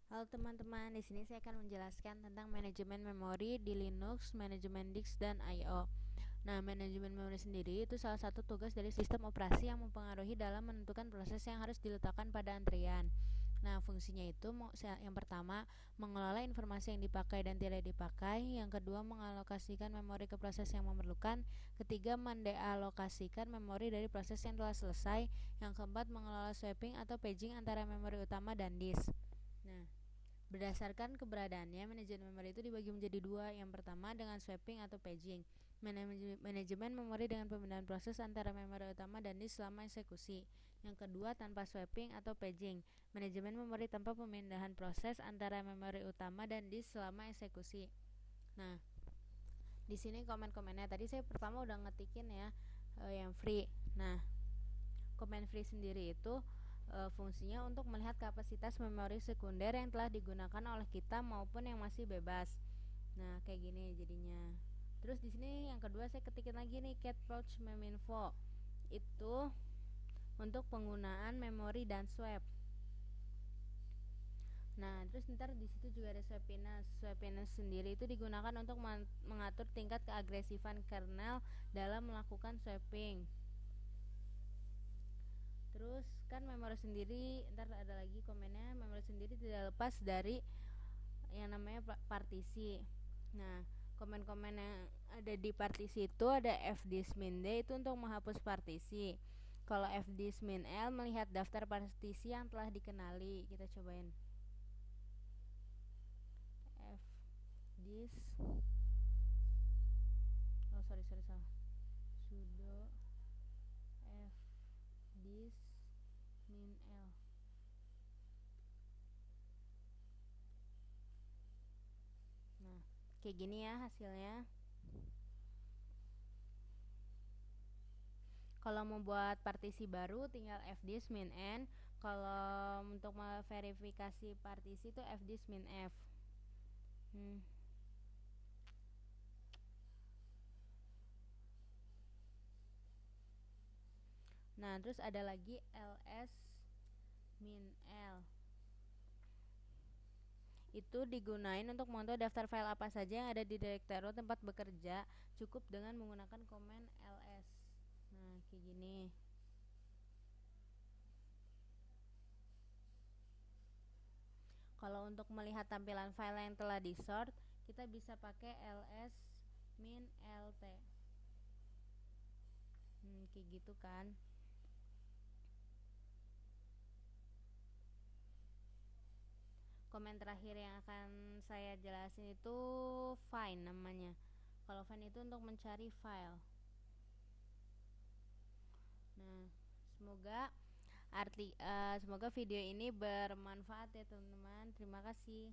Halo teman-teman, di sini saya akan menjelaskan tentang manajemen memori di Linux, manajemen disk, dan I/O. Nah, manajemen memori sendiri itu salah satu tugas dari sistem operasi yang mempengaruhi dalam menentukan proses yang harus diletakkan pada antrian. Nah, fungsinya itu yang pertama, mengelola informasi yang dipakai dan tidak dipakai. Yang kedua, mengalokasikan memori ke proses yang memerlukan. Ketiga, mendealokasikan memori dari proses yang telah selesai. Yang keempat, mengelola swapping atau paging antara memori utama dan disk. Nah, berdasarkan keberadaannya, manajemen memori itu dibagi menjadi dua. Yang pertama dengan swapping atau paging. Manajemen memori dengan pemindahan proses antara memori utama dan disk selama eksekusi. Yang kedua tanpa swapping atau paging. Manajemen memori tanpa pemindahan proses antara memori utama dan disk selama eksekusi. Nah, di sini komen-komennya. Tadi saya pertama udah ngetikin ya yang free. Nah, komen free sendiri itu fungsinya untuk melihat kapasitas memori sekunder yang telah digunakan oleh kita maupun yang masih bebas. Nah, kayak gini jadinya. Terus di sini yang kedua saya ketikin lagi nih cat pouch meminfo. Itu untuk penggunaan memori dan swap. Nah, terus ntar di situ juga ada swappiness. Swappiness sendiri itu digunakan untuk mengatur tingkat keagresifan kernel dalam melakukan swapping. Terus kan memori sendiri, ntar ada lagi komennya, memori sendiri tidak lepas dari yang namanya partisi. Nah, komen-komen yang ada di partisi itu ada fdismin d itu untuk menghapus partisi. Kalau fdismin l melihat daftar partisi yang telah dikenali. Kita cobain. Fdis oh sorry salah, sudo fdismin l. Nah, kayak gini ya hasilnya. Kalau mau buat partisi baru tinggal fdismin n. Kalau untuk verifikasi partisi itu fdismin f. Nah, terus ada lagi ls min l. Itu digunain untuk memantau daftar file apa saja yang ada di direktori tempat bekerja, cukup dengan menggunakan komen ls. Nah, kayak gini. Kalau untuk melihat tampilan file yang telah di-sort, kita bisa pakai ls min lt. Kayak gitu kan. Komen terakhir yang akan saya jelasin itu find namanya. Kalau find itu untuk mencari file. Nah, semoga video ini bermanfaat ya teman-teman. Terima kasih.